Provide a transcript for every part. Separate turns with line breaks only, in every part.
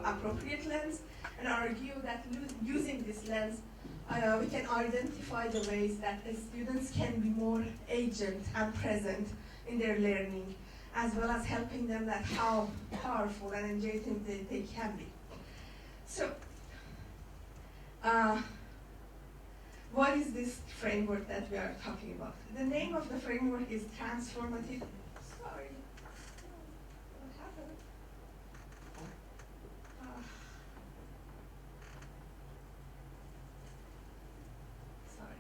appropriate lens and argue that using this lens, we can identify the ways that the students can be more agent and present in their learning, as well as helping them that how powerful and engaging they can be. So, what is this framework that we are talking about? The name of the framework is transformative. Sorry, what happened? Sorry.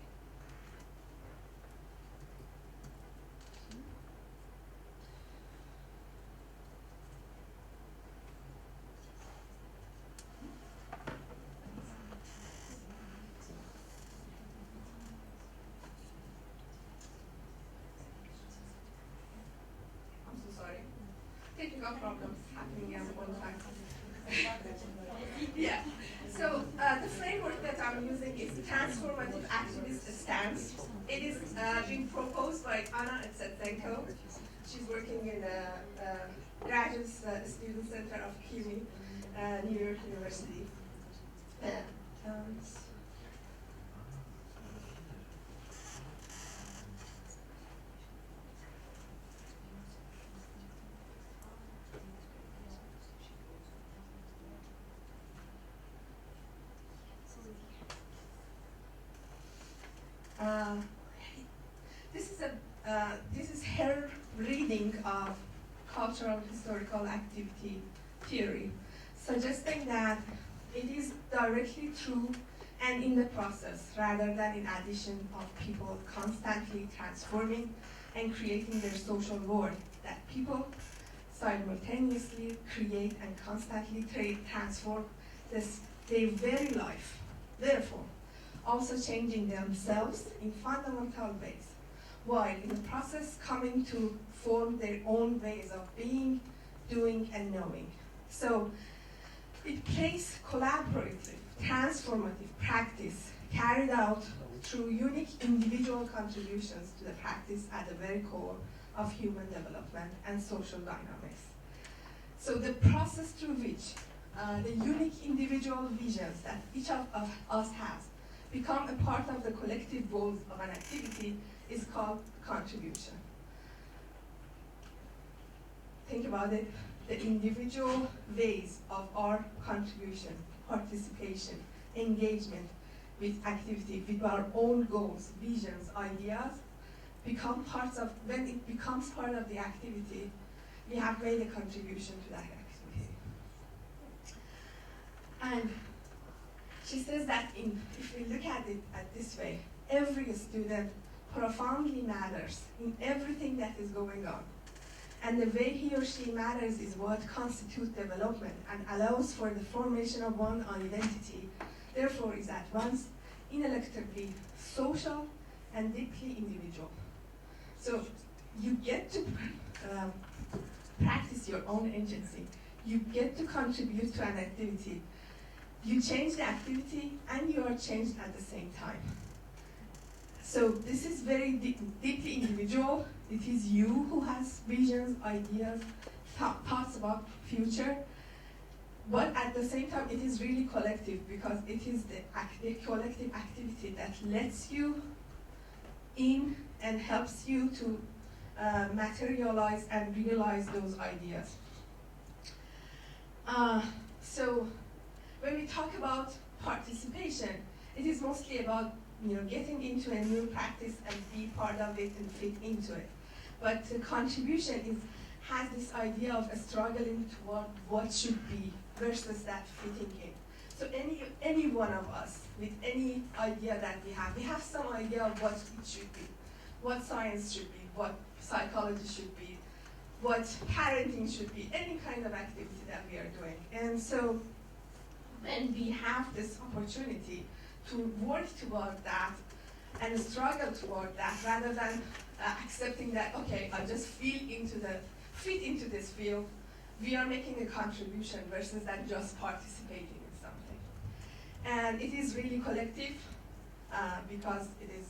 I'm so sorry. Technical problems happening at one time. Yeah. So the framework that I'm using is transformative activist stance. It is being proposed by Anna Etsetsenko. She's working in the Graduate Student Center of CUNY, New York University. This is her reading of cultural historical activity theory, suggesting that it is directly true and in the process, rather than in addition of people constantly transforming and creating their social world, that people simultaneously create and constantly transform their very life. Therefore, also changing themselves in fundamental ways, while in the process coming to form their own ways of being, doing, and knowing. So it places collaborative, transformative practice carried out through unique individual contributions to the practice at the very core of human development and social dynamics. So the process through which the unique individual visions that each of us has become a part of the collective goals of an activity is called contribution. Think about it, the individual ways of our contribution, participation, engagement with activity, with our own goals, visions, ideas, become parts of, when it becomes part of the activity, we have made a contribution to that activity. And she says that if we look at it this way, every student profoundly matters in everything that is going on. And the way he or she matters is what constitutes development and allows for the formation of one identity, therefore is at once ineluctably social and deeply individual. So you get to practice your own agency. You get to contribute to an activity. You change the activity and you are changed at the same time. So this is very deeply individual. It is you who has visions, ideas, thoughts about future. But at the same time, it is really collective because it is the collective activity that lets you in and helps you to materialize and realize those ideas. So when we talk about participation, it is mostly about getting into a new practice and be part of it and fit into it. But contribution has this idea of struggling toward what should be versus that fitting in. So any one of us with any idea that we have some idea of what it should be, what science should be, what psychology should be, what parenting should be, any kind of activity that we are doing. And so when we have this opportunity to work toward that and struggle toward that rather than accepting that, okay, I just fit into this field, we are making a contribution versus than just participating in something. And it is really collective because it is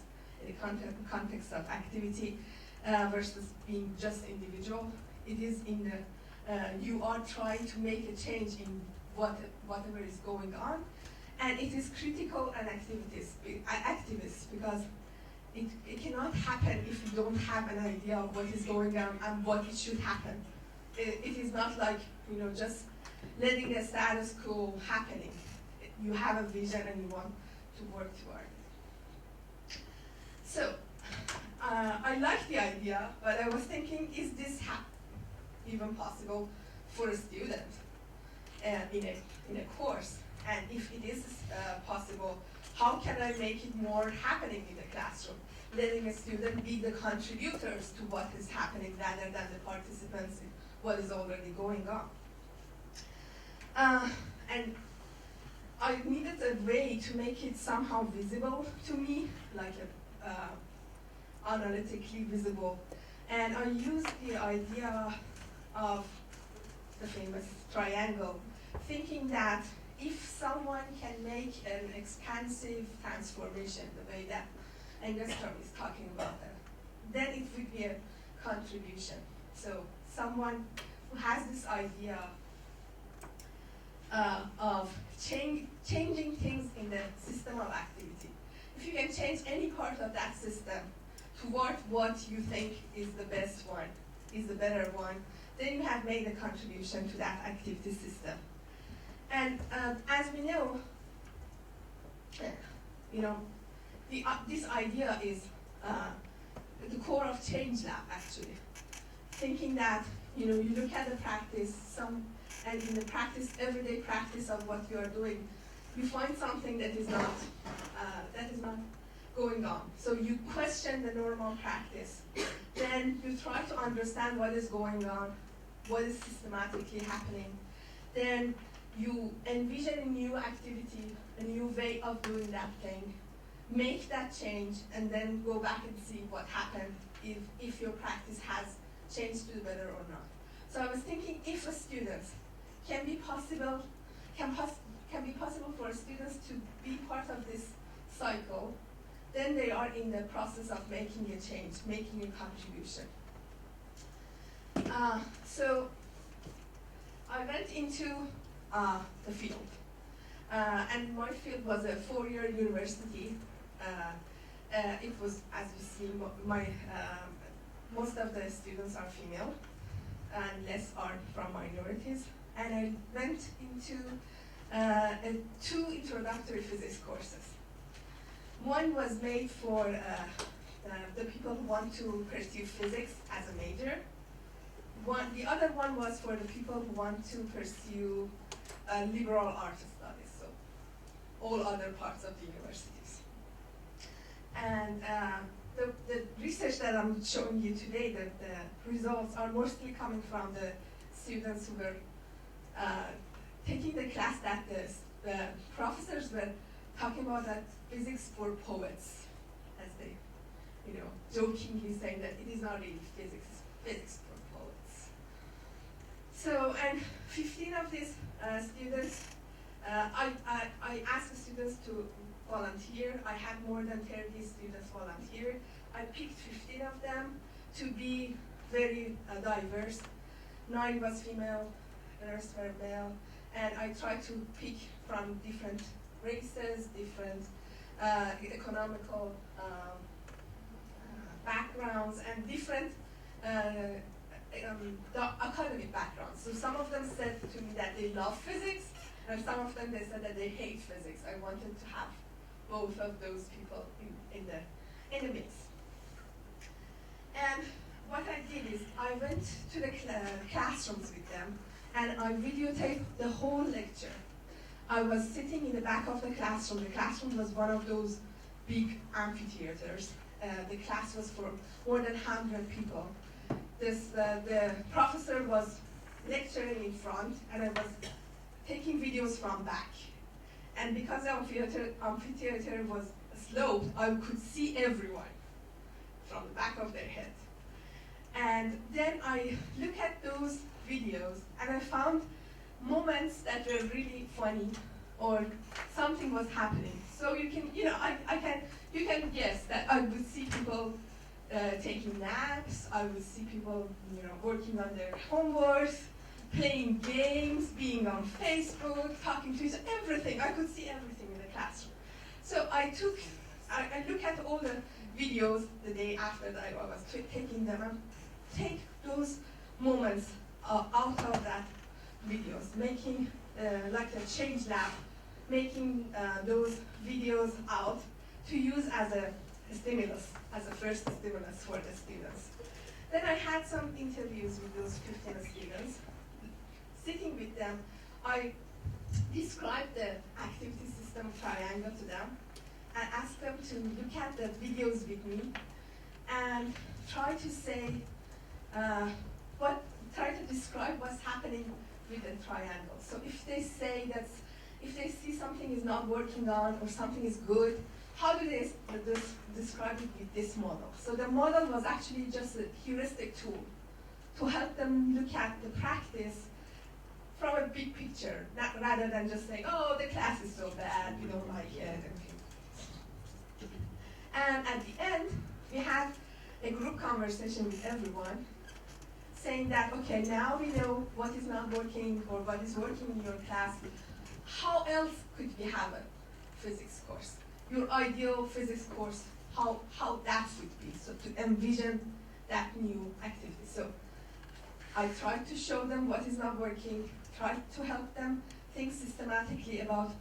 in the context of activity versus being just individual. It is in the, you are trying to make a change in whatever is going on. And it is critical and activist because it cannot happen if you don't have an idea of what is going on and what it should happen. It is not like, just letting the status quo happening. You have a vision and you want to work toward it. So, I like the idea, but I was thinking, is this even possible for a student in a course? And if it is possible, how can I make it more happening in the classroom? Letting a student be the contributors to what is happening rather than the participants in what is already going on. And I needed a way to make it somehow visible to me, like analytically visible. And I used the idea of the famous triangle, thinking that if someone can make an expansive transformation, the way that ISCAR is talking about that, then it would be a contribution. So someone who has this idea of changing things in the system of activity. If you can change any part of that system toward what you think is the best one, is the better one, then you have made a contribution to that activity system. And as we know, this idea is the core of Change Lab, actually. Thinking that, you look at the practice, and in the practice, everyday practice of what you are doing, you find something that is not going on. So you question the normal practice. Then you try to understand what is going on, what is systematically happening. Then you envision a new activity, a new way of doing that thing, make that change, and then go back and see what happened if your practice has changed to the better or not. So I was thinking, if a student can be possible for students to be part of this cycle, then they are in the process of making a change, making a contribution. So I went into the field. And my field was a 4-year university. It was, as you see, most of the students are female, and less are from minorities. And I went into 2 introductory physics courses. One was made for the people who want to pursue physics as a major. The other one was for the people who want to pursue liberal arts studies, so all other parts of the universities. And the research that I'm showing you today, the results are mostly coming from the students who were taking the class that the professors were talking about that physics for poets, as they, jokingly saying that it is not really physics, it's physics for poets. So, and 15 of these students, I asked the students to volunteer. I had more than 30 students volunteer. I picked 15 of them to be very diverse. 9 was female, the rest were male, and I tried to pick from different races, different economical backgrounds, and different academic backgrounds. So some of them said to me that they love physics, and some of them they said that they hate physics. I wanted to have both of those people in the mix. And what I did is I went to the classrooms with them, and I videotaped the whole lecture. I was sitting in the back of the classroom. The classroom was one of those big amphitheaters. The class was for more than 100 people. The professor was lecturing in front, and I was taking videos from back. And because the amphitheater was sloped, I could see everyone from the back of their head. And then I look at those videos, and I found moments that were really funny, or something was happening. So you can, you can guess that I would see people taking naps. I would see people, working on their homework, playing games, being on Facebook, talking to each other, everything. I could see everything in the classroom. So I look at all the videos the day after that I was taking them and take those moments out of that videos, making like a change lab, making those videos out to use as a stimulus, as a first stimulus for the students. Then I had some interviews with those 15 students. Sitting with them, I described the activity system triangle to them and asked them to look at the videos with me and try to say, try to describe what's happening with the triangle. So if they say that, if they see something is not working on or something is good, how do they describe it with this model? So the model was actually just a heuristic tool to help them look at the practice from a big picture, rather than just saying, oh, the class is so bad, we don't like it. And at the end, we had a group conversation with everyone, saying that, okay, now we know what is not working or what is working in your class. How else could we have a physics course? Your ideal physics course, how that would be, so to envision that new activity. So I tried to show them what is not working, tried to help them think systematically about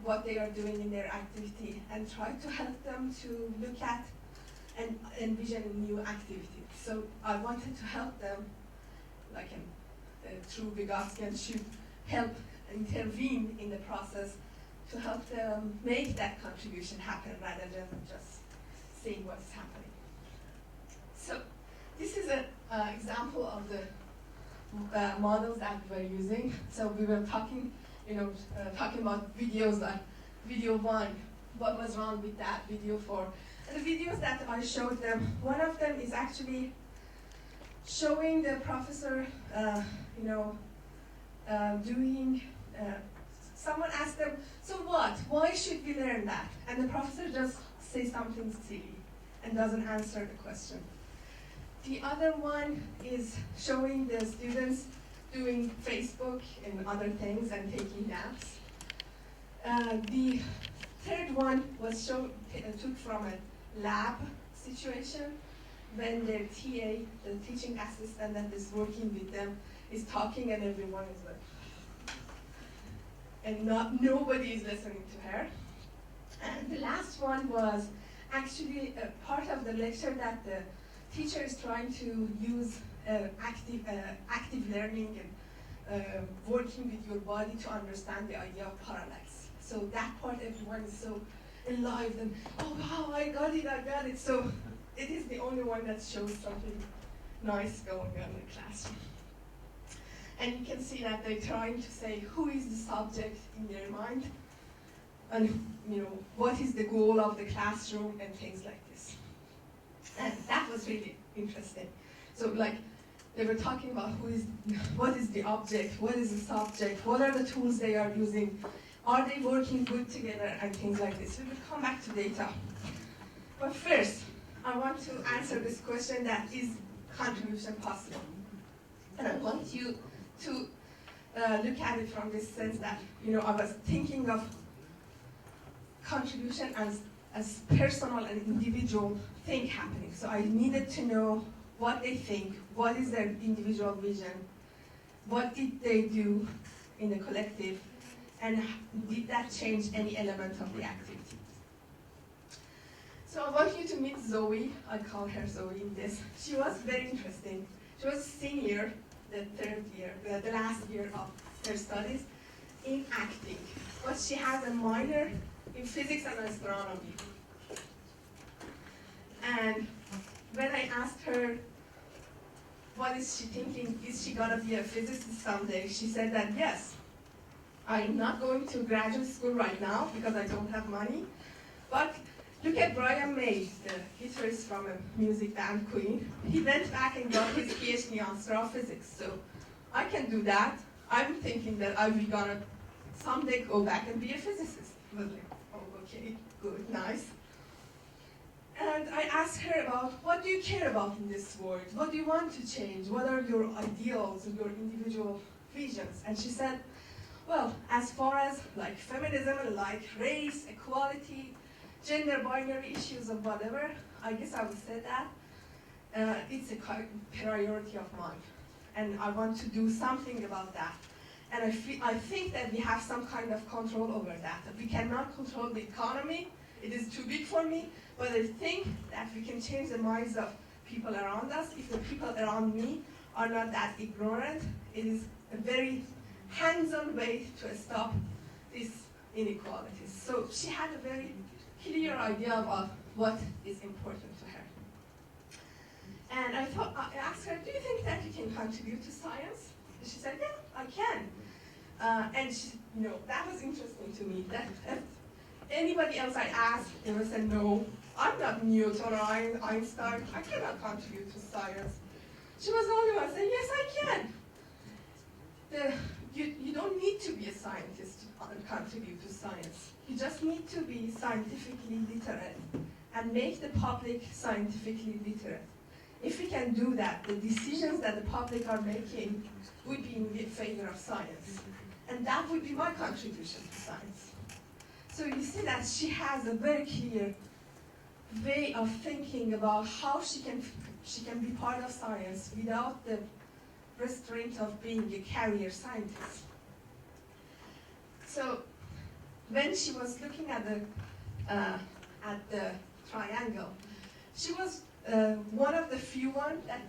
what they are doing in their activity, and tried to help them to look at and envision a new activity. So I wanted to help them, like a true Vygotskian should help intervene in the process to help them make that contribution happen rather than just seeing what's happening. So this is an example of the models that we were using. So we were talking, talking about videos like video 1, what was wrong with that, video 4. And the videos that I showed them, one of them is actually showing the professor, doing, someone asked them, so what? Why should we learn that? And the professor just says something silly and doesn't answer the question. The other one is showing the students doing Facebook and other things and taking naps. The third one was took from a lab situation when their TA, the teaching assistant that is working with them, is talking and everyone is like, and nobody is listening to her. And the last one was actually a part of the lecture that the teacher is trying to use active learning and working with your body to understand the idea of parallax. So that part, everyone is so alive and, oh wow, I got it. So it is the only one that shows something nice going on in the classroom. And you can see that they're trying to say who is the subject in their mind, and what is the goal of the classroom and things like this. And that was really interesting. So like they were talking about what is the object, what is the subject, what are the tools they are using, are they working good together, and things like this. We will come back to data. But first, I want to answer this question, that is contribution possible? And I want you to look at it from this sense that, I was thinking of contribution as personal and individual thing happening. So I needed to know what they think, what is their individual vision, what did they do in the collective, and did that change any element of the activity? So I want you to meet Zoe. I call her Zoe in this. She was very interesting. She was a senior, the last year of her studies in acting. But she has a minor in physics and astronomy. And when I asked her, what is she thinking? Is she gonna be a physicist someday? She said that yes, I'm not going to graduate school right now because I don't have money. But look at Brian May, the guitarist from a music band Queen. He went back and got his PhD on astrophysics. So I can do that. I'm thinking that I'm gonna someday go back and be a physicist. I was like, oh, okay, good, nice. And I asked her about, what do you care about in this world? What do you want to change? What are your ideals and your individual visions? And she said, well, as far as like feminism, like race, equality, gender binary issues or whatever, I guess I would say that it's a priority of mine. And I want to do something about that. And I think that we have some kind of control over that. We cannot control the economy. It is too big for me. But I think that we can change the minds of people around us. If the people around me are not that ignorant, it is a very hands-on way to stop these inequalities. So she had a very clear idea about what is important to her. And I asked her, do you think that you can contribute to science? And she said, yeah, I can. And she, that was interesting to me. That if anybody else I asked, they would say, no, I'm not Newton or Einstein. I cannot contribute to science. She was the only one saying, yes, I can. You don't need to be a scientist to contribute to science. You just need to be scientifically literate and make the public scientifically literate. If we can do that, the decisions that the public are making would be in favor of science. And that would be my contribution to science. So you see that she has a very clear way of thinking about how she can be part of science without the restraint of being a career scientist. So when she was looking at the triangle, she was one of the few ones that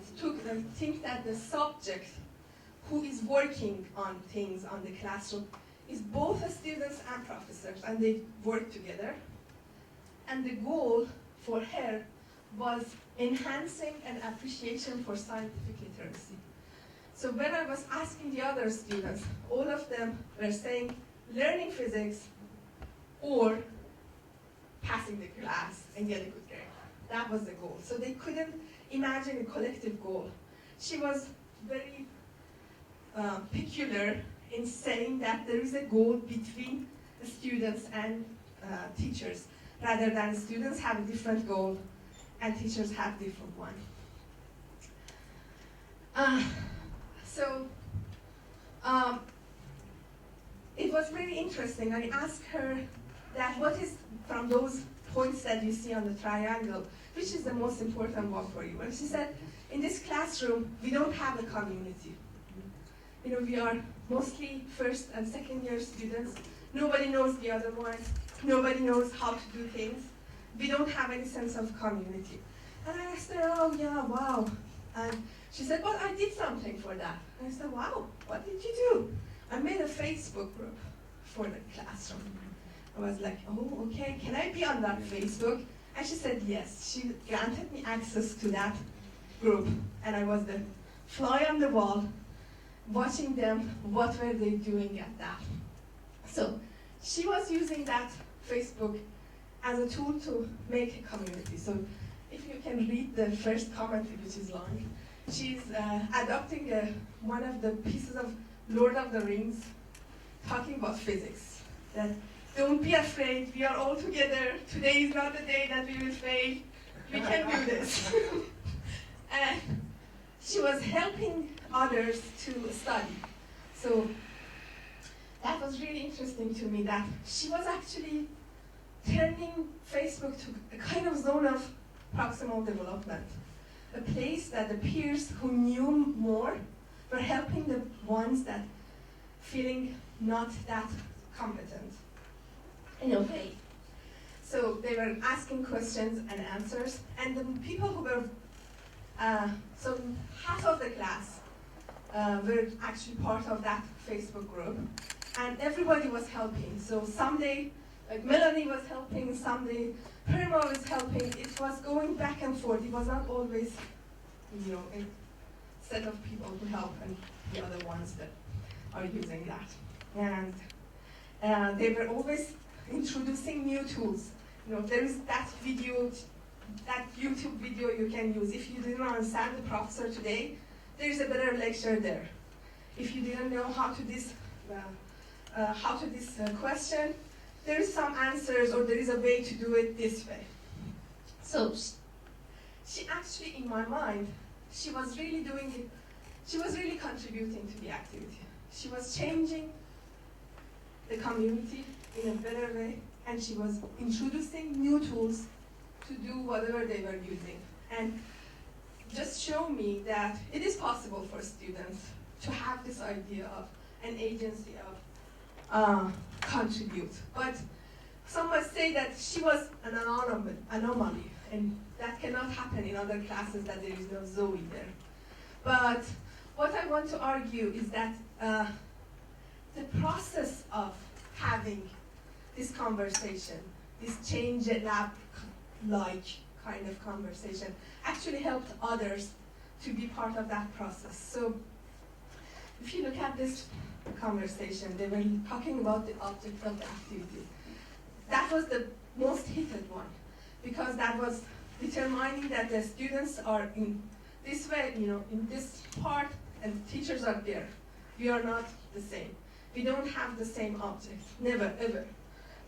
think that the subject who is working on things on the classroom is both students and professors, and they work together. And the goal for her was enhancing an appreciation for scientific literacy. So when I was asking the other students, all of them were saying learning physics or passing the class and get a good grade. That was the goal. So they couldn't imagine a collective goal. She was very peculiar in saying that there is a goal between the students and teachers, rather than students have a different goal and teachers have different one. It was really interesting. I asked her that what is, from those points that you see on the triangle, which is the most important one for you? And she said, in this classroom, we don't have a community. We are mostly first and second year students. Nobody knows the other one. Nobody knows how to do things. We don't have any sense of community. And I asked her, oh yeah, wow. And she said, well, I did something for that. And I said, wow, what did you do? I made a Facebook group for the classroom. I was like, oh, okay, can I be on that Facebook? And she said yes. She granted me access to that group. And I was the fly on the wall, watching them, what were they doing at that. So she was using that Facebook as a tool to make a community. So if you can read the first comment, which is long, she's adopting one of the pieces of Lord of the Rings, talking about physics. That don't be afraid, we are all together. Today is not the day that we will fail. We can do this. And she was helping others to study. So that was really interesting to me, that she was actually turning Facebook to a kind of zone of proximal development, a place that the peers who knew more were helping the ones that feeling not that competent in a way. So they were asking questions and answers, and the people who were, so half of the class were actually part of that Facebook group, and everybody was helping. So someday, like Melanie was helping, someday Perma was helping. It was going back and forth. It was not always, a set of people who help and the other ones that are using that. And they were always introducing new tools. There is that video, that YouTube video you can use. If you didn't understand the professor today, there is a better lecture there. If you didn't know how to this question, there is some answers, or there is a way to do it this way. So she actually, in my mind, she was really doing it, she was really contributing to the activity. She was changing the community in a better way, and she was introducing new tools to do whatever they were using. And just show me that it is possible for students to have this idea of an agency of contribute. But some must say that she was an anomaly, and that cannot happen in other classes, that there is no Zoe there. But what I want to argue is that the process of having this conversation, this change lab-like kind of conversation, actually helped others to be part of that process. So if you look at this conversation, they were talking about the object of the activity. That was the most heated one, because that was determining that the students are in this way, in this part, and teachers are there. We are not the same. We don't have the same object, never, ever.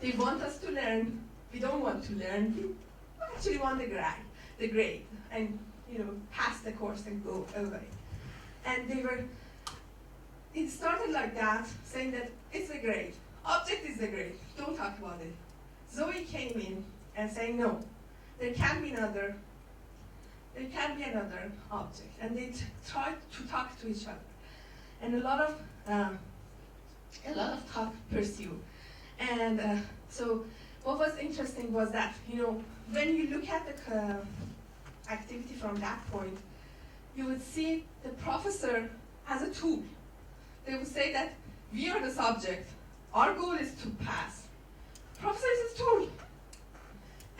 They want us to learn, we don't want to learn. We actually want the grade, and pass the course and go away. And it started like that, saying that it's a grade. Object is a grade, don't talk about it. Zoe came in and saying, no, there can be another object. And they tried to talk to each other. And a lot of talk pursued. And so what was interesting was that, when you look at the activity from that point, you would see the professor as a tool. They would say that we are the subject. Our goal is to pass. Professor is a tool.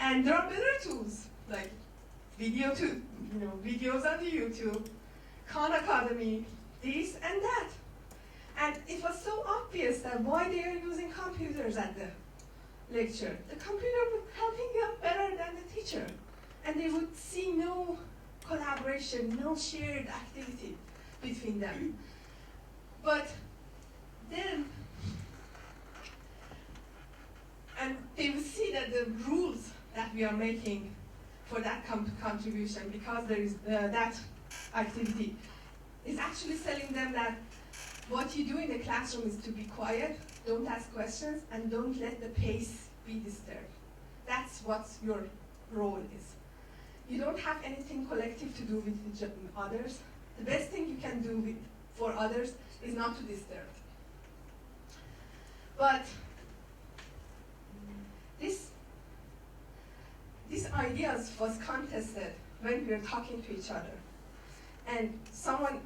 And there are better tools, like videos on the YouTube, Khan Academy, this and that. And it was so obvious that why they are using computers at the lecture. The computer was helping them better than the teacher. And they would see no collaboration, no shared activity between them. But then, and they would see that the rules that we are making for that contribution, because there is that activity, is actually telling them that what you do in the classroom is to be quiet, don't ask questions, and don't let the pace be disturbed. That's what your role is. You don't have anything collective to do with others. The best thing you can do for others is not to disturb. But these ideas was contested when we were talking to each other. And someone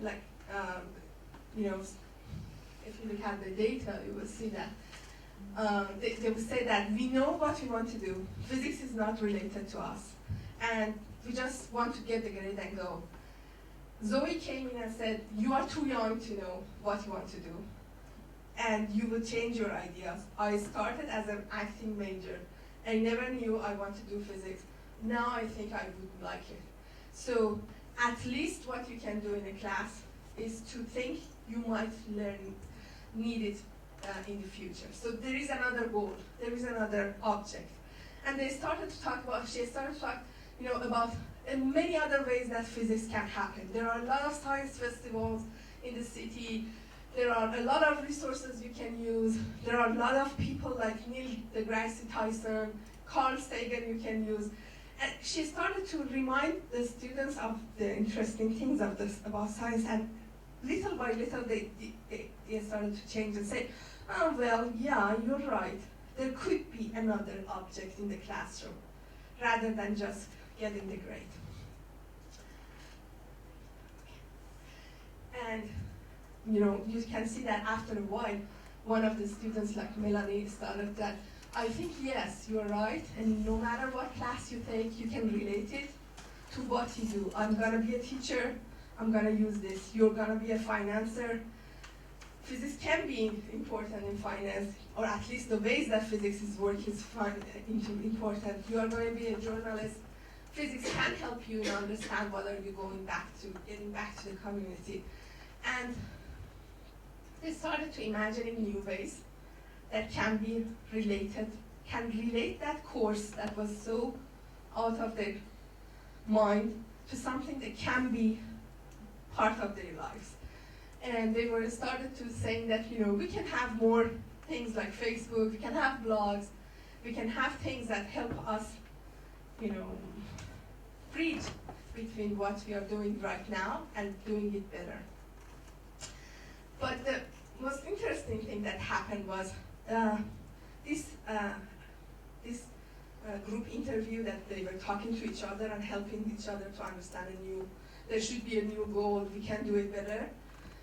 if you look at the data, you will see that they will say that we know what we want to do. Physics is not related to us. And we just want to get the grade and go. Zoe came in and said, you are too young to know what you want to do. And you will change your ideas. I started as an acting major. I never knew I want to do physics. Now I think I would like it. So at least what you can do in a class is to think you might need it in the future. So there is another goal, there is another object. And she started to talk about many other ways that physics can happen. There are a lot of science festivals in the city. There are a lot of resources you can use. There are a lot of people like Neil deGrasse Tyson, Carl Sagan you can use. And she started to remind the students of the interesting things about science, and little by little they started to change and say, oh, well, yeah, you're right. There could be another object in the classroom, rather than just getting the grade. And you can see that after a while, one of the students, like Melanie, started that, I think, yes, you're right, and no matter what class you take, you can relate it to what you do. I'm gonna be a teacher, I'm gonna use this. You're gonna be a financer. Physics can be important in finance, or at least the ways that physics is working is important. You are going to be a journalist. Physics can help you understand what are you getting back to the community. And they started to imagining new ways that can be related, can relate that course that was so out of the mind to something that can be part of their lives. And they were started to saying that, we can have more things like Facebook, we can have blogs, we can have things that help us, bridge between what we are doing right now and doing it better. But the most interesting thing that happened was this group interview that they were talking to each other and helping each other to understand there should be a new goal, we can do it better,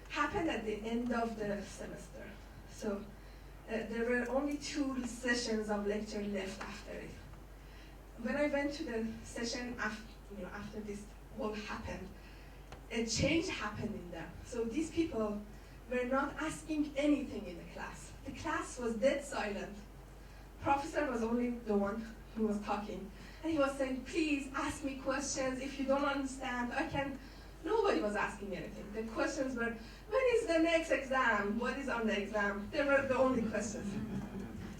happened at the end of the semester. So there were only 2 sessions of lecture left after it. When I went to the session after this all happened, a change happened in them. So these people were not asking anything in the class. The class was dead silent. Professor was only the one who was talking. And he was saying, please ask me questions. If you don't understand, Nobody was asking anything. The questions were, when is the next exam? What is on the exam? They were the only questions.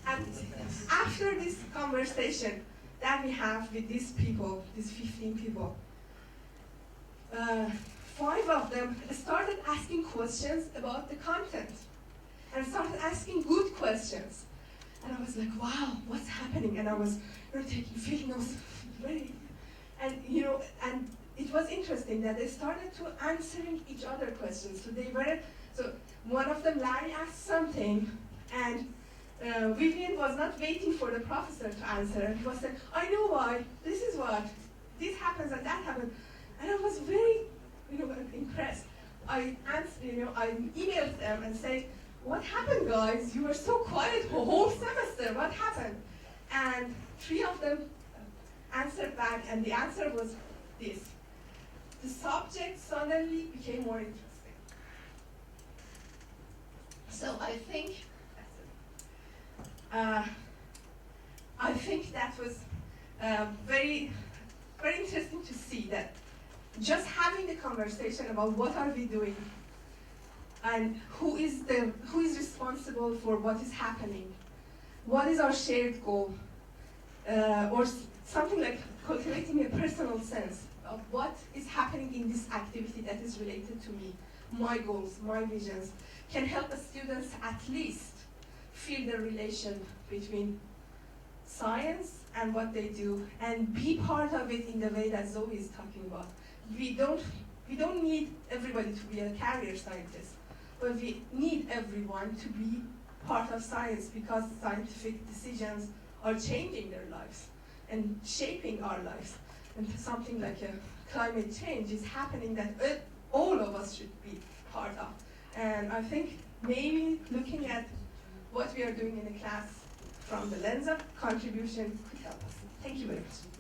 And after this conversation that we have with these people, these 15 people, 5 of them started asking questions about the content and started asking good questions. And I was like, wow, what's happening? And I was taking field notes, and it was interesting that they started to answering each other questions. So one of them, Larry, asked something, and Vivian was not waiting for the professor to answer. He was saying, I know why, this is what, this happens and that happens. And I was very, impressed. I answered, I emailed them and said, what happened, guys? You were so quiet the whole semester, what happened? And 3 of them answered back, and the answer was this. The subject suddenly became more interesting. So I think that was very, very interesting to see that just having the conversation about what are we doing and who is responsible for what is happening, what is our shared goal, or something like cultivating a personal sense of what is happening in this activity that is related to me, my goals, my visions, can help the students at least feel the relation between science and what they do and be part of it in the way that Zoe is talking about. We don't need everybody to be a career scientist, but we need everyone to be part of science because scientific decisions are changing their lives and shaping our lives. And something like a climate change is happening that all of us should be part of. And I think maybe looking at what we are doing in the class from the lens of contribution could help us. Thank you very much.